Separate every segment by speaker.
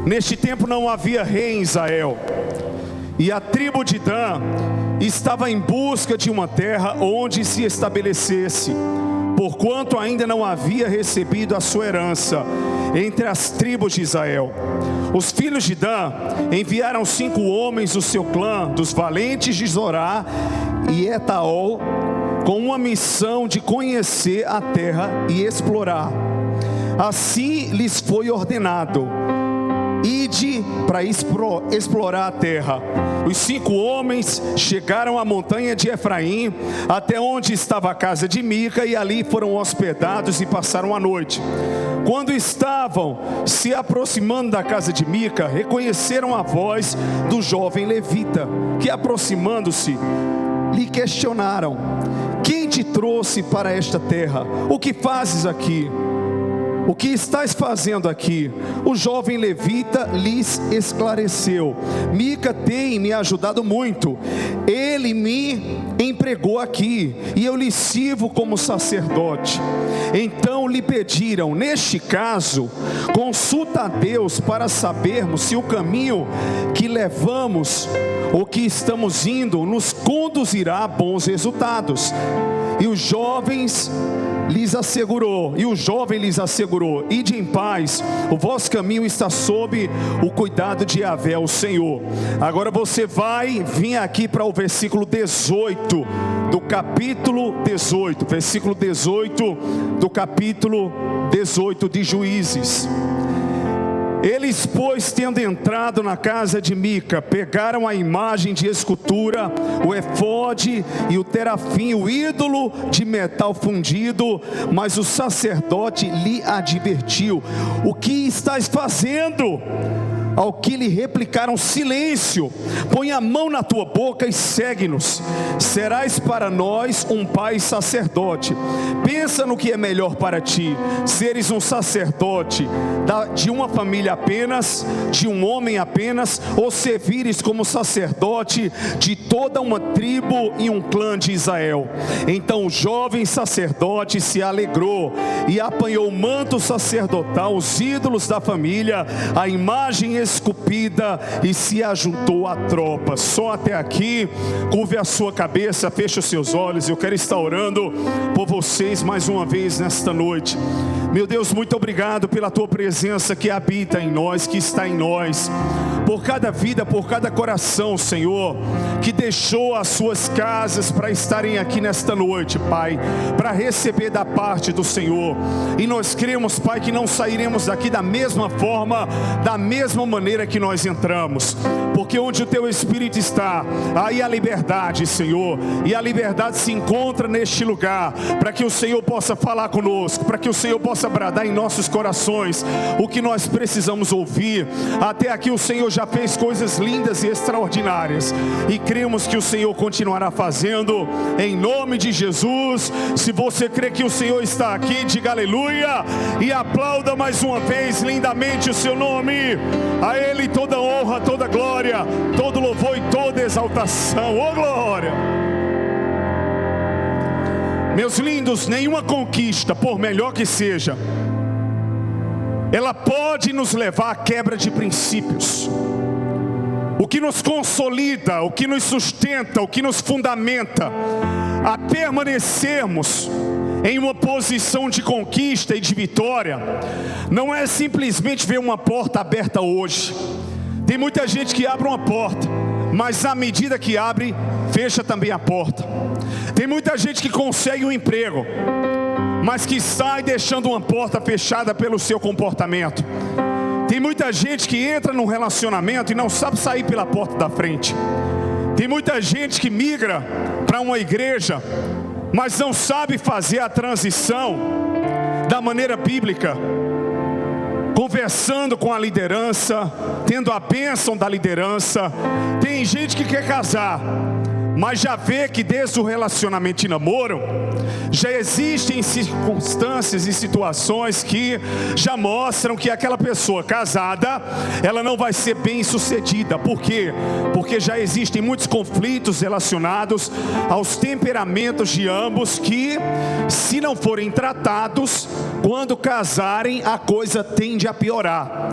Speaker 1: Neste tempo não havia rei em Israel, e a tribo de Dan estava em busca de uma terra onde se estabelecesse, porquanto ainda não havia recebido a sua herança entre as tribos de Israel. Os filhos de Dan enviaram 5 homens do seu clã, dos valentes de Zorá e Etaol, com uma missão de conhecer a terra e explorar. Assim lhes foi ordenado: ide para explorar a terra. Os 5 homens chegaram à montanha de Efraim, até onde estava a casa de Mica, e ali foram hospedados e passaram a noite. Quando estavam se aproximando da casa de Mica, reconheceram a voz do jovem levita, que, aproximando-se, lhe questionaram: quem te trouxe para esta terra? O que fazes aqui? O que estás fazendo aqui? O jovem levita lhes esclareceu: Mica tem me ajudado muito. Ele me empregou aqui, e eu lhe sirvo como sacerdote. Então lhe pediram: neste caso, consulta a Deus para sabermos se o caminho que levamos, ou que estamos indo, nos conduzirá a bons resultados. E o jovem lhes assegurou: ide em paz, o vosso caminho está sob o cuidado de Yahvé, o Senhor. Agora você vai vir aqui para o versículo 18 do capítulo 18, versículo 18 do capítulo 18 de Juízes. Eles, pois, tendo entrado na casa de Mica, pegaram a imagem de escultura, o efode e o terafim, o ídolo de metal fundido. Mas o sacerdote lhe advertiu: o que estás fazendo? Ao que lhe replicaram: silêncio, põe a mão na tua boca e segue-nos. Serás para nós um pai sacerdote. Pensa no que é melhor para ti: seres um sacerdote de uma família apenas, de um homem apenas, ou servires como sacerdote de toda uma tribo e um clã de Israel. Então o jovem sacerdote se alegrou e apanhou o manto sacerdotal, os ídolos da família, a imagem esculpida, e se ajuntou à tropa. Só até aqui. Curve a sua cabeça, feche os seus olhos. Eu quero estar orando por vocês mais uma vez nesta noite. Meu Deus, muito obrigado pela tua presença que habita em nós, que está em nós, por cada vida, por cada coração, Senhor, que deixou as suas casas para estarem aqui nesta noite, Pai, para receber da parte do Senhor. E nós cremos, Pai, que não sairemos daqui da mesma forma, da mesma maneira que nós entramos, porque onde o teu Espírito está, aí a liberdade, Senhor, e a liberdade se encontra neste lugar, para que o Senhor possa falar conosco, para que o Senhor possa bradar em nossos corações o que nós precisamos ouvir. Até aqui o Senhor já fez coisas lindas e extraordinárias, e cremos que o Senhor continuará fazendo, em nome de Jesus. Se você crê que o Senhor está aqui, diga aleluia, e aplauda mais uma vez lindamente o seu nome. A Ele toda honra, toda glória, todo louvor e toda exaltação. Oh glória! Meus lindos, nenhuma conquista, por melhor que seja, ela pode nos levar à quebra de princípios. O que nos consolida, o que nos sustenta, o que nos fundamenta a permanecermos em uma posição de conquista e de vitória, não é simplesmente ver uma porta aberta hoje. Tem muita gente que abre uma porta, mas à medida que abre, fecha também a porta. Tem muita gente que consegue um emprego, mas que sai deixando uma porta fechada pelo seu comportamento. Tem muita gente que entra num relacionamento e não sabe sair pela porta da frente. Tem muita gente que migra para uma igreja, mas não sabe fazer a transição da maneira bíblica, conversando com a liderança, tendo a bênção da liderança. Tem gente que quer casar, mas já vê que desde o relacionamento de namoro, já existem circunstâncias e situações que já mostram que aquela pessoa casada, ela não vai ser bem sucedida. Por quê? Porque já existem muitos conflitos relacionados aos temperamentos de ambos, que, se não forem tratados, quando casarem, a coisa tende a piorar.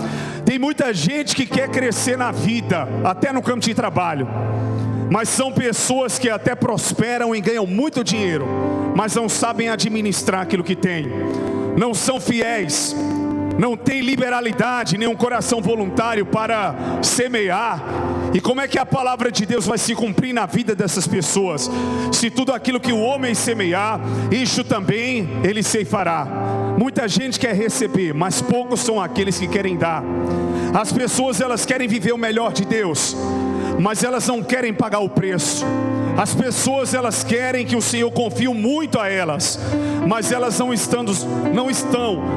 Speaker 1: Tem muita gente que quer crescer na vida, até no campo de trabalho, mas são pessoas que até prosperam e ganham muito dinheiro, mas não sabem administrar aquilo que têm, não são fiéis, não têm liberalidade, nem um coração voluntário para semear. E como é que a palavra de Deus vai se cumprir na vida dessas pessoas? Se tudo aquilo que o homem semear, isto também ele ceifará. Muita gente quer receber, mas poucos são aqueles que querem dar. As pessoas, elas querem viver o melhor de Deus, mas elas não querem pagar o preço. As pessoas, elas querem que o Senhor confie muito a elas, mas elas não estão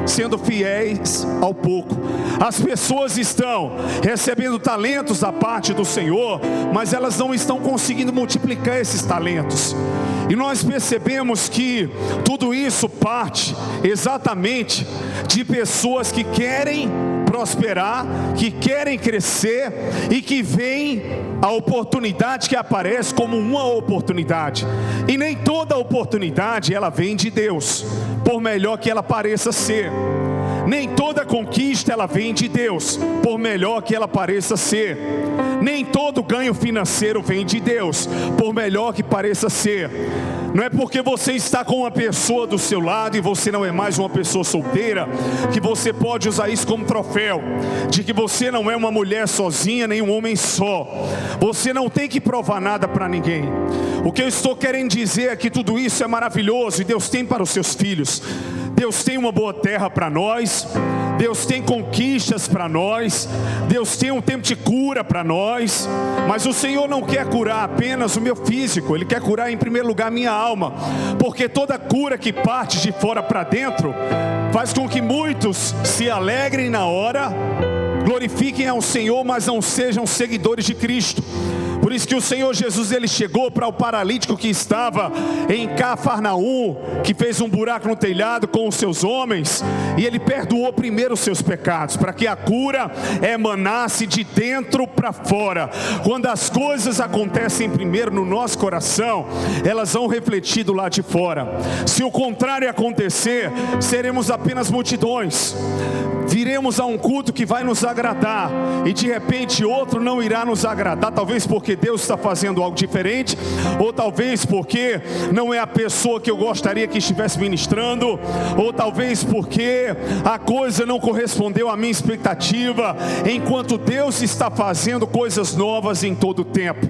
Speaker 1: sendo fiéis ao pouco. As pessoas estão recebendo talentos da parte do Senhor, mas elas não estão conseguindo multiplicar esses talentos. E nós percebemos que tudo isso parte exatamente de pessoas que querem prosperar, que querem crescer e que veem a oportunidade que aparece como uma oportunidade. E nem toda oportunidade ela vem de Deus, por melhor que ela pareça ser. Nem toda conquista ela vem de Deus, por melhor que ela pareça ser. Nem todo ganho financeiro vem de Deus, por melhor que pareça ser. Não é porque você está com uma pessoa do seu lado e você não é mais uma pessoa solteira, que você pode usar isso como troféu, de que você não é uma mulher sozinha, nem um homem só. Você não tem que provar nada para ninguém. O que eu estou querendo dizer é que tudo isso é maravilhoso e Deus tem para os seus filhos. Deus tem uma boa terra para nós, Deus tem conquistas para nós, Deus tem um tempo de cura para nós, mas o Senhor não quer curar apenas o meu físico, Ele quer curar em primeiro lugar a minha alma, porque toda cura que parte de fora para dentro, faz com que muitos se alegrem na hora, glorifiquem ao Senhor, mas não sejam seguidores de Cristo. Por isso que o Senhor Jesus, Ele chegou para o paralítico que estava em Cafarnaum, que fez um buraco no telhado com os seus homens, e Ele perdoou primeiro os seus pecados, para que a cura emanasse de dentro para fora. Quando as coisas acontecem primeiro no nosso coração, elas vão refletir do lado de fora. Se o contrário acontecer, seremos apenas multidões. Viremos a um culto que vai nos agradar, e de repente outro não irá nos agradar, talvez porque Deus está fazendo algo diferente, ou talvez porque não é a pessoa que eu gostaria que estivesse ministrando, ou talvez porque a coisa não correspondeu à minha expectativa, enquanto Deus está fazendo coisas novas em todo o tempo.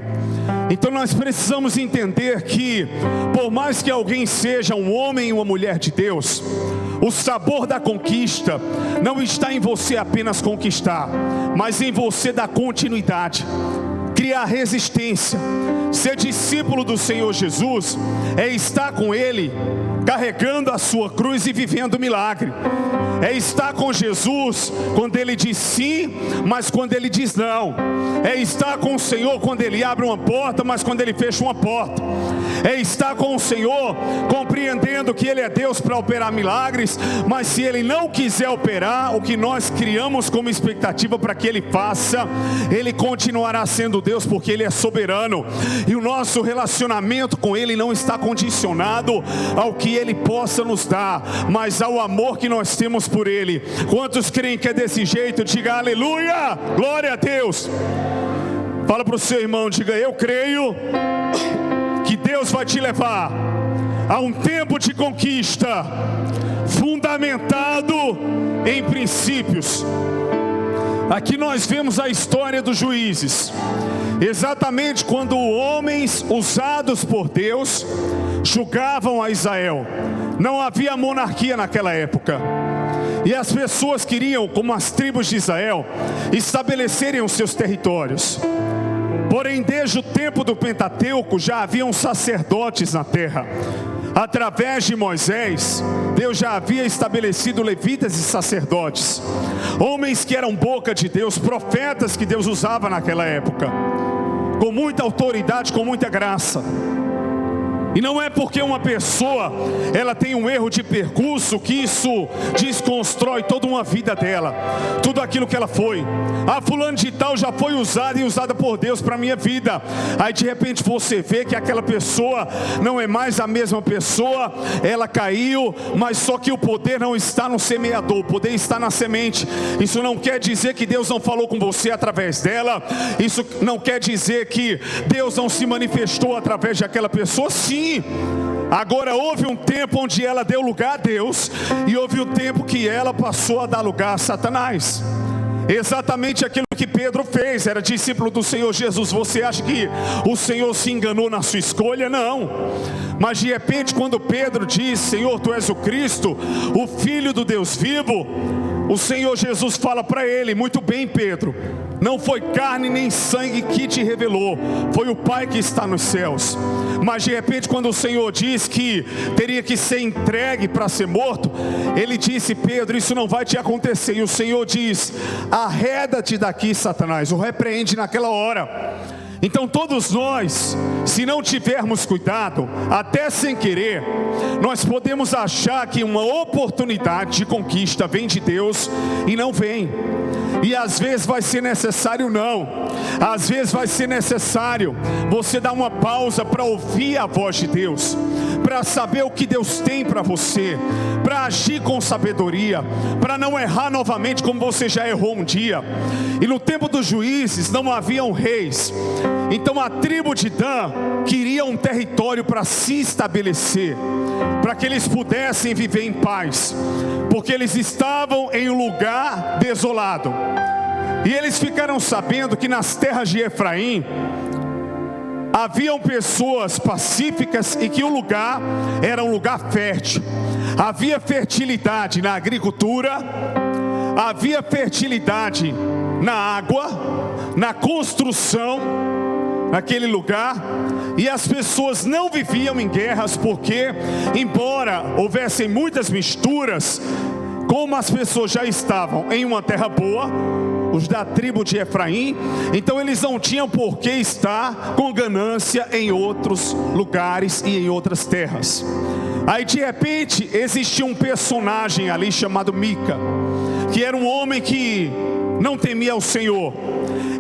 Speaker 1: Então nós precisamos entender que, por mais que alguém seja um homem e uma mulher de Deus, o sabor da conquista não está em você apenas conquistar, mas em você dar continuidade, criar resistência. Ser discípulo do Senhor Jesus é estar com Ele, carregando a sua cruz e vivendo o milagre. É estar com Jesus quando Ele diz sim, mas quando Ele diz não. É estar com o Senhor quando Ele abre uma porta, mas quando Ele fecha uma porta. É estar com o Senhor compreendendo que Ele é Deus para operar milagres, mas se Ele não quiser operar o que nós criamos como expectativa para que Ele faça, Ele continuará sendo Deus, porque Ele é soberano. E o nosso relacionamento com Ele não está condicionado ao que Ele possa nos dar, mas ao amor que nós temos por Ele. Quantos creem que é desse jeito? Diga aleluia, glória a Deus. Fala para o seu irmão, diga: eu creio que Deus vai te levar a um tempo de conquista fundamentado em princípios. Aqui nós vemos a história dos juízes, exatamente quando homens usados por Deus julgavam a Israel. Não havia monarquia naquela época, e as pessoas queriam, como as tribos de Israel, estabelecerem os seus territórios. Porém, desde o tempo do Pentateuco já haviam sacerdotes na terra. Através de Moisés, Deus já havia estabelecido levitas e sacerdotes, homens que eram boca de Deus, profetas que Deus usava naquela época, com muita autoridade, com muita graça. E não é porque uma pessoa, ela tem um erro de percurso, que isso desconstrói toda uma vida dela, tudo aquilo que ela foi. Fulano de tal já foi usada e usada por Deus para a minha vida. Aí de repente você vê que aquela pessoa não é mais a mesma pessoa, ela caiu, mas só que o poder não está no semeador, o poder está na semente. Isso não quer dizer que Deus não falou com você através dela, isso não quer dizer que Deus não se manifestou através daquela pessoa. Sim, agora houve um tempo onde ela deu lugar a Deus, e houve um tempo que ela passou a dar lugar a Satanás. Exatamente aquilo que Pedro fez, era discípulo do Senhor Jesus. Você acha que o Senhor se enganou na sua escolha? Não. Mas de repente, quando Pedro diz: Senhor, Tu és o Cristo, o Filho do Deus vivo, o Senhor Jesus fala para ele: muito bem, Pedro, não foi carne nem sangue que te revelou, foi o Pai que está nos céus. Mas de repente, quando o Senhor diz que teria que ser entregue para ser morto, ele disse: Pedro, isso não vai te acontecer. E o Senhor diz: arreda-te daqui, Satanás. O repreende naquela hora. Então todos nós, se não tivermos cuidado, até sem querer, nós podemos achar que uma oportunidade de conquista vem de Deus e não vem. E às vezes vai ser necessário às vezes vai ser necessário você dar uma pausa para ouvir a voz de Deus, para saber o que Deus tem para você, para agir com sabedoria, para não errar novamente como você já errou um dia. E no tempo dos juízes não haviam reis, então a tribo de Dan queria um território para se estabelecer, para que eles pudessem viver em paz, porque eles estavam em um lugar desolado. E eles ficaram sabendo que nas terras de Efraim haviam pessoas pacíficas e que o lugar era um lugar fértil. Havia fertilidade na agricultura, havia fertilidade na água, na construção naquele lugar. E as pessoas não viviam em guerras, porque embora houvessem muitas misturas, como as pessoas já estavam em uma terra boa, os da tribo de Efraim, então eles não tinham por que estar com ganância em outros lugares e em outras terras. Aí de repente existia um personagem ali chamado Mica, que era um homem que não temia o Senhor.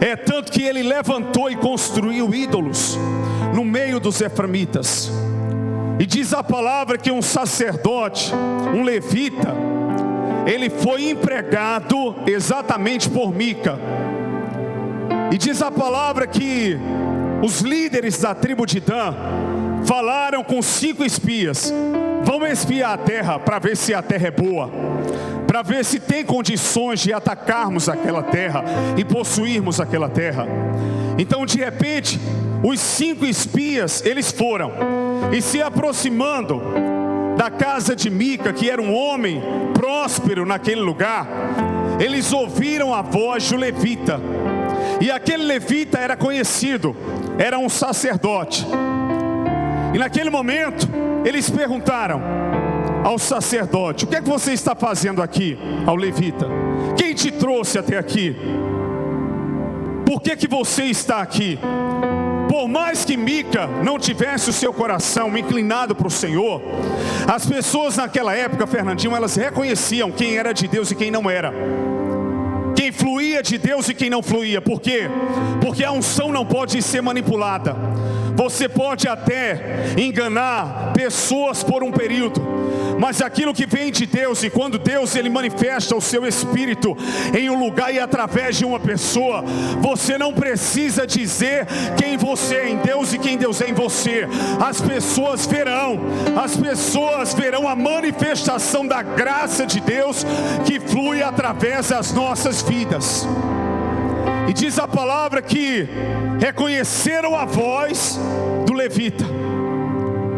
Speaker 1: É tanto que ele levantou e construiu ídolos no meio dos eframitas. E diz a palavra que um sacerdote, um levita, ele foi empregado exatamente por Mica. E diz a palavra que os líderes da tribo de Dan falaram com 5 espias: vamos espiar a terra para ver se a terra é boa, para ver se tem condições de atacarmos aquela terra e possuirmos aquela terra. Então de repente os 5 espias, eles foram, e se aproximando da casa de Mica, que era um homem próspero naquele lugar, eles ouviram a voz do levita. E aquele levita era conhecido, era um sacerdote. E naquele momento eles perguntaram ao sacerdote: o que é que você está fazendo aqui? Ao levita: quem te trouxe até aqui? Por que você está aqui? Por mais que Mica não tivesse o seu coração inclinado para o Senhor, as pessoas naquela época, Fernandinho, elas reconheciam quem era de Deus e quem não era, quem fluía de Deus e quem não fluía. Por quê? Porque a unção não pode ser manipulada. Você pode até enganar pessoas por um período, mas aquilo que vem de Deus, e quando Deus ele manifesta o seu Espírito em um lugar e através de uma pessoa, você não precisa dizer quem você é em Deus e quem Deus é em você. As pessoas verão a manifestação da graça de Deus que flui através das nossas vidas. E diz a palavra que reconheceram a voz do levita.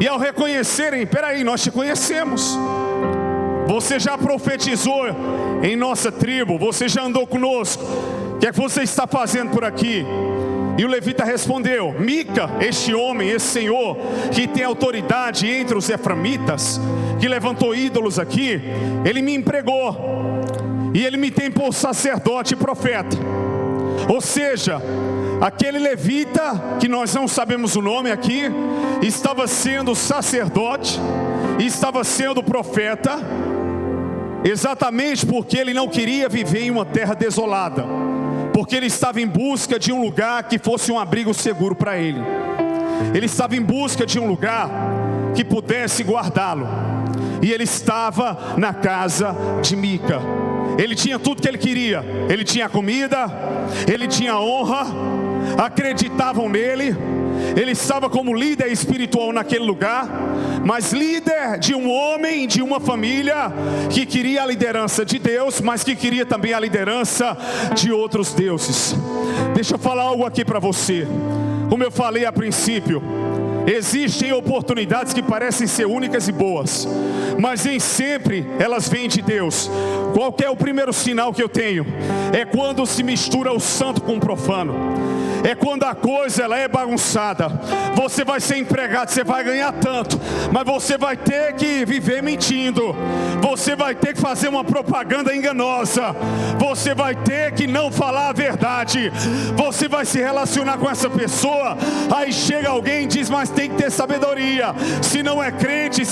Speaker 1: E ao reconhecerem: peraí, nós te conhecemos, você já profetizou em nossa tribo, você já andou conosco, o que é que você está fazendo por aqui? E o levita respondeu: Mica, este homem, esse senhor que tem autoridade entre os eframitas, que levantou ídolos aqui, ele me empregou, e ele me tem por sacerdote e profeta. Ou seja, aquele levita, que nós não sabemos o nome aqui, estava sendo sacerdote, e estava sendo profeta, exatamente porque ele não queria viver em uma terra desolada, porque ele estava em busca de um lugar que fosse um abrigo seguro para ele. Ele estava em busca de um lugar que pudesse guardá-lo, e ele estava na casa de Mica. Ele tinha tudo que ele queria, ele tinha comida, ele tinha honra, acreditavam nele, ele estava como líder espiritual naquele lugar, mas líder de um homem, de uma família, que queria a liderança de Deus, mas que queria também a liderança de outros deuses. Deixa eu falar algo aqui para você. Como eu falei a princípio, existem oportunidades que parecem ser únicas e boas, mas nem sempre elas vêm de Deus. Qual que é o primeiro sinal que eu tenho? É quando se mistura o santo com o profano. É quando a coisa ela é bagunçada. Você vai ser empregado, você vai ganhar tanto, mas você vai ter que viver mentindo. Você vai ter que fazer uma propaganda enganosa. Você vai ter que não falar a verdade. Você vai se relacionar com essa pessoa. Aí chega alguém e diz, mas tem que ter sabedoria. Se não é crente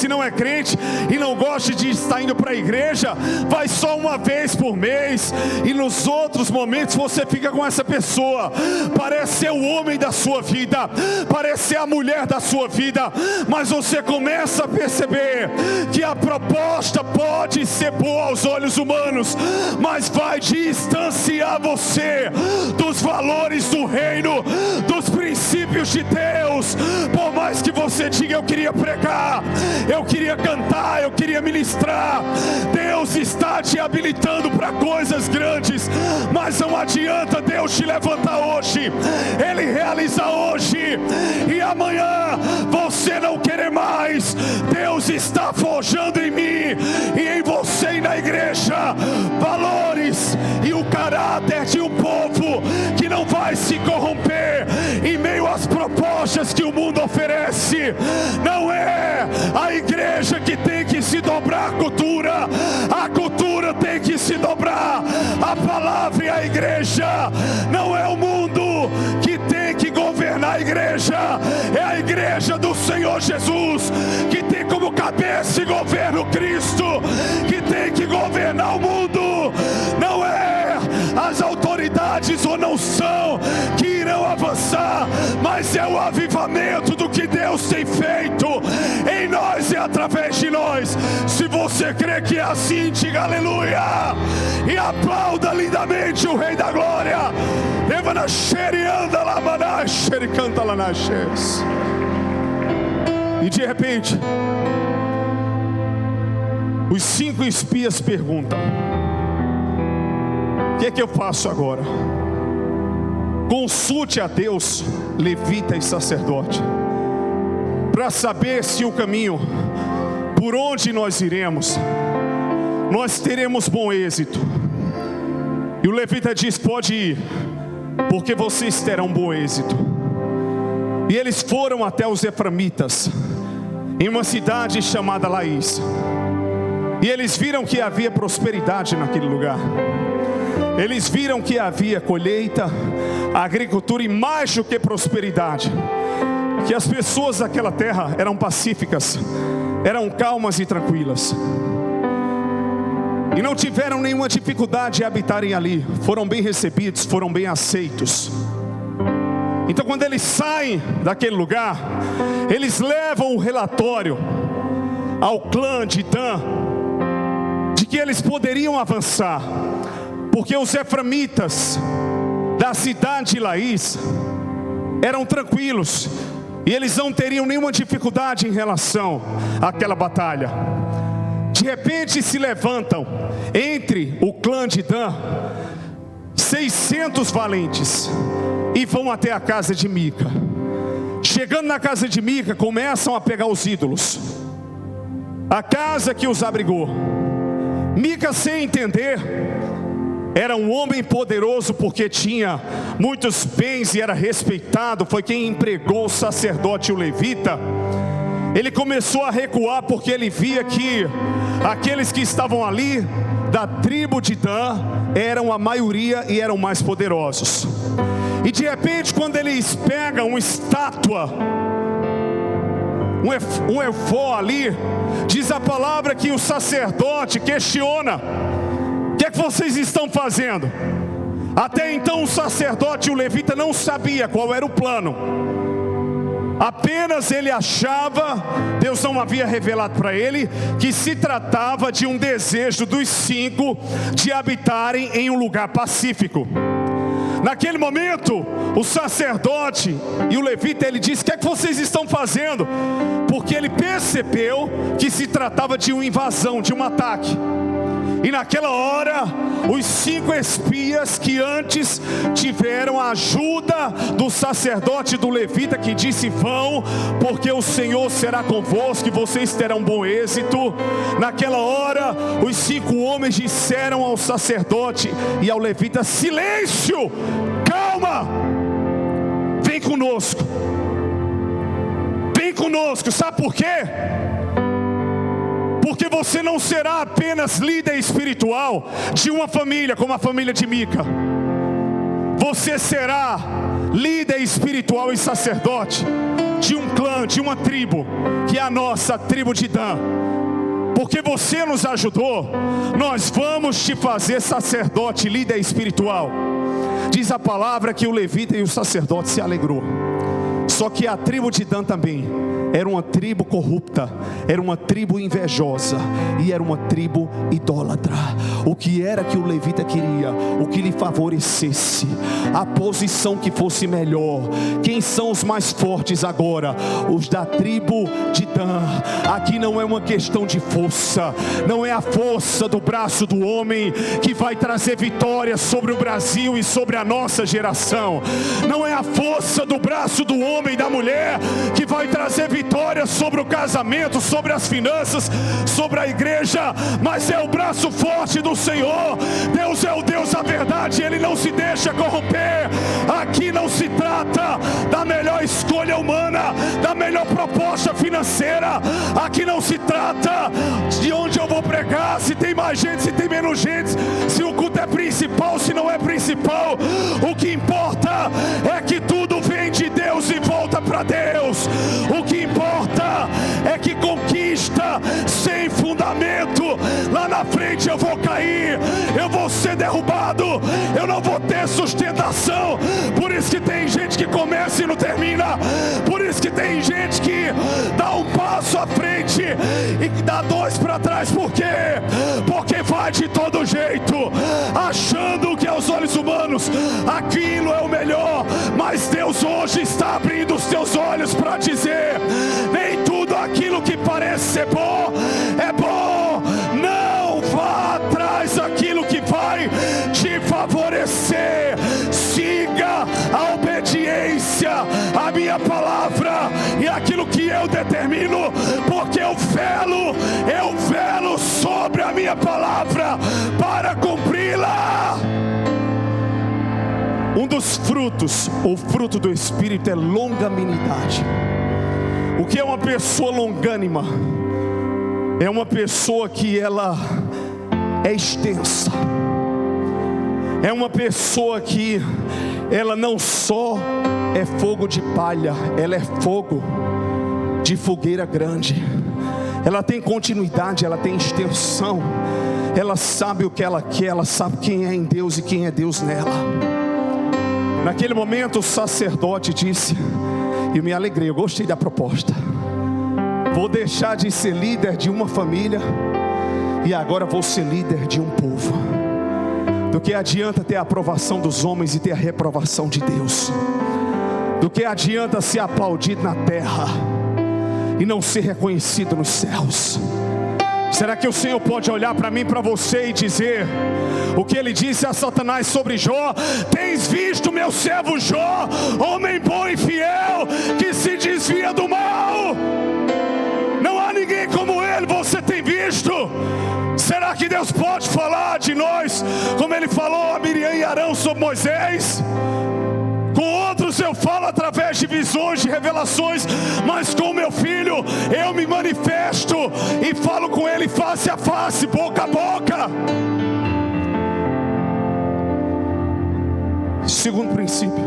Speaker 1: e não gosta de estar indo para a igreja, vai só uma vez por mês. E nos outros momentos você fica com essa pessoa. Parece ser o homem da sua vida, parece ser a mulher da sua vida, mas você começa a perceber que a proposta pode ser boa aos olhos humanos, mas vai distanciar você dos valores do reino, dos princípios de Deus. Por mais que você diga, eu queria pregar, eu queria cantar, eu queria ministrar, Deus está te habilitando para coisas grandes, mas não adianta Deus te levantar hoje, Ele realiza hoje, e amanhã você não querer mais. Deus está forjando em mim e em você e na igreja valores e o caráter de um povo que não vai se corromper em meio às propostas que o mundo oferece. Não é a igreja que tem que se dobrar à cultura, a cultura tem que se dobrar à palavra e à igreja. Não é o mundo que tem que governar a igreja, é a igreja do Senhor Jesus que tem como cabeça e governo Cristo, que tem que governar o mundo. Não é as autoridades ou não são que irão avançar, mas é o avivamento do que Deus tem feito em nós e através de nós. Se você crê que é assim, diga aleluia e aplauda lindamente o Rei da Glória. E de repente os 5 espias perguntam: o que é que eu faço agora? Consulte a Deus, levita e sacerdote, para saber se o caminho por onde nós iremos, nós teremos bom êxito. E o levita diz: pode ir, porque vocês terão bom êxito. E eles foram até os eframitas, em uma cidade chamada Laís. E eles viram que havia prosperidade naquele lugar. Eles viram que havia colheita, agricultura e mais do que prosperidade. Que as pessoas daquela terra eram pacíficas, eram calmas e tranquilas. E não tiveram nenhuma dificuldade em habitarem ali. Foram bem recebidos, foram bem aceitos. Então quando eles saem daquele lugar, eles levam o relatório ao clã de Dan, de que eles poderiam avançar, porque os eframitas da cidade de Laís eram tranquilos, e eles não teriam nenhuma dificuldade em relação àquela batalha. De repente se levantam entre o clã de Dan 600 valentes e vão até a casa de Mica. Chegando na casa de Mica, começam a pegar os ídolos, a casa que os abrigou. Mica, sem entender, era um homem poderoso porque tinha muitos bens e era respeitado, foi quem empregou o sacerdote e o levita. Ele começou a recuar porque ele via que aqueles que estavam ali da tribo de Dan eram a maioria e eram mais poderosos. E de repente, quando eles pegam uma estátua, um efó ali, diz a palavra que o sacerdote questiona: o que é que vocês estão fazendo? Até então o sacerdote e o levita não sabia qual era o plano. Apenas ele achava, Deus não havia revelado para ele, que se tratava de um desejo dos 5 de habitarem em um lugar pacífico. Naquele momento, o sacerdote e o levita, ele disse: o que é que vocês estão fazendo? Porque ele percebeu que se tratava de uma invasão, de um ataque. E naquela hora, os 5 espias que antes tiveram a ajuda do sacerdote e do levita, que disse: vão, porque o Senhor será convosco e vocês terão bom êxito. Naquela hora, os 5 homens disseram ao sacerdote e ao levita: silêncio, calma, vem conosco. Vem conosco, sabe por quê? Porque você não será apenas líder espiritual de uma família, como a família de Mica. Você será líder espiritual e sacerdote de um clã, de uma tribo, que é a nossa tribo de Dan. Porque você nos ajudou, nós vamos te fazer sacerdote, líder espiritual. Diz a palavra que o levita e o sacerdote se alegrou. Só que a tribo de Dan também era uma tribo corrupta, era uma tribo invejosa e era uma tribo idólatra. O que era que o levita queria? O que lhe favorecesse, a posição que fosse melhor. Quem são os mais fortes agora? Os da tribo de Dan. Aqui não é uma questão de força, não é a força do braço do homem que vai trazer vitória sobre o Brasil e sobre a nossa geração. Não é a força do braço do homem e da mulher que vai trazer vitória sobre o casamento, sobre as finanças, sobre a igreja, mas é o braço forte do Senhor. Deus é o Deus da verdade, Ele não se deixa corromper. Aqui não se trata da melhor escolha humana, da melhor proposta financeira. Aqui não se trata de onde eu vou pregar, se tem mais gente, se tem menos gente, se o culto é principal, se não é principal. O que importa é que tudo vem de Deus e volta para Deus. O que importa é que conquista sem fundamento, lá na frente eu vou cair, eu vou ser derrubado, eu não vou ter sustentação. Por isso que tem gente que começa e não termina. Por isso que tem gente que dá um passo à frente e que dá 2 para trás. Por quê? Porque vai de todo jeito, achando que aos olhos humanos aquilo é o melhor. Mas Deus hoje está abrindo os teus olhos para dizer: nem tudo aquilo que parece ser bom é bom. Não vá atrás daquilo que vai te favorecer. Siga a obediência à minha palavra e aquilo que eu determino, porque eu velo sobre a minha palavra para cumpri-la. Um dos frutos, o fruto do Espírito, é longanimidade. O que é uma pessoa longânima? É uma pessoa que ela é extensa. É uma pessoa que ela não só é fogo de palha, ela é fogo de fogueira grande. Ela tem continuidade, ela tem extensão. Ela sabe o que ela quer, ela sabe quem é em Deus e quem é Deus nela. Naquele momento o sacerdote disse, e eu me alegrei, eu gostei da proposta: vou deixar de ser líder de uma família e agora vou ser líder de um povo. Do que adianta ter a aprovação dos homens e ter a reprovação de Deus? Do que adianta ser aplaudido na terra e não ser reconhecido nos céus? Será que o Senhor pode olhar para mim, para você e dizer o que Ele disse a Satanás sobre Jó? Tens visto meu servo Jó, homem bom e fiel, que se desvia do mal? Não há ninguém como ele. Você tem visto? Será que Deus pode falar de nós como Ele falou a Miriam e Arão sobre Moisés? Com outros outros eu falo através de visões, de revelações, mas com meu filho eu me manifesto e falo com ele face a face, boca a boca. Segundo princípio: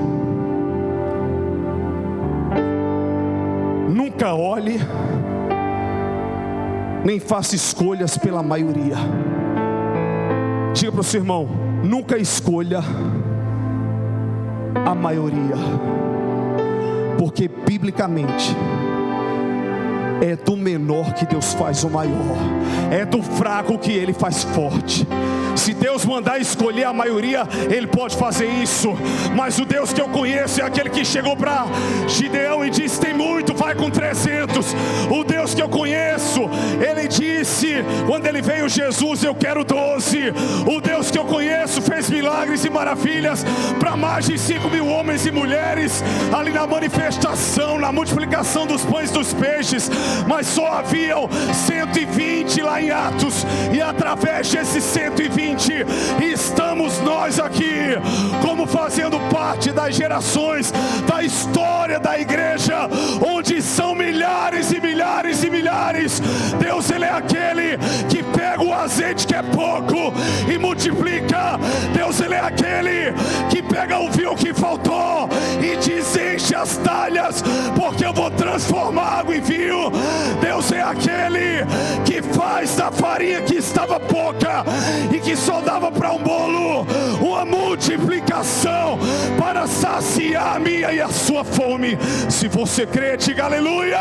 Speaker 1: nunca olhe nem faça escolhas pela maioria. Diga para o seu irmão: nunca escolha a maioria, porque biblicamente é do menor que Deus faz o maior, é do fraco que Ele faz forte. Se Deus mandar escolher a maioria, Ele pode fazer isso, mas o Deus que eu conheço é aquele que chegou para Gideão e disse: tem muito, vai com 300. O Deus que eu conheço, Ele disse, quando Ele veio Jesus: eu quero 12. O Deus que eu conheço fez milagres e maravilhas para mais de 5.000 homens e mulheres, ali na manifestação, na multiplicação dos pães e dos peixes, mas só haviam 120 lá em Atos, e através desses 120, estamos nós aqui, como fazendo parte das gerações da história da igreja, onde são milhares e milhares e milhares. Deus, Ele é aquele que pega o azeite que é pouco e multiplica. Deus, Ele é aquele que pega o vinho que faltou e diz: enche as talhas, porque eu vou transformar água em vinho. Deus é aquele que faz da farinha que estava pouca e que só dava para um bolo uma multiplicação para saciar a minha e a sua fome. Se você crê, diga aleluia.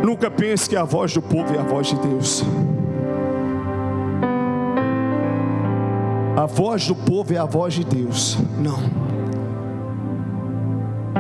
Speaker 1: Nunca pense que a voz do povo é a voz de Deus. A voz do povo é a voz de Deus. Não.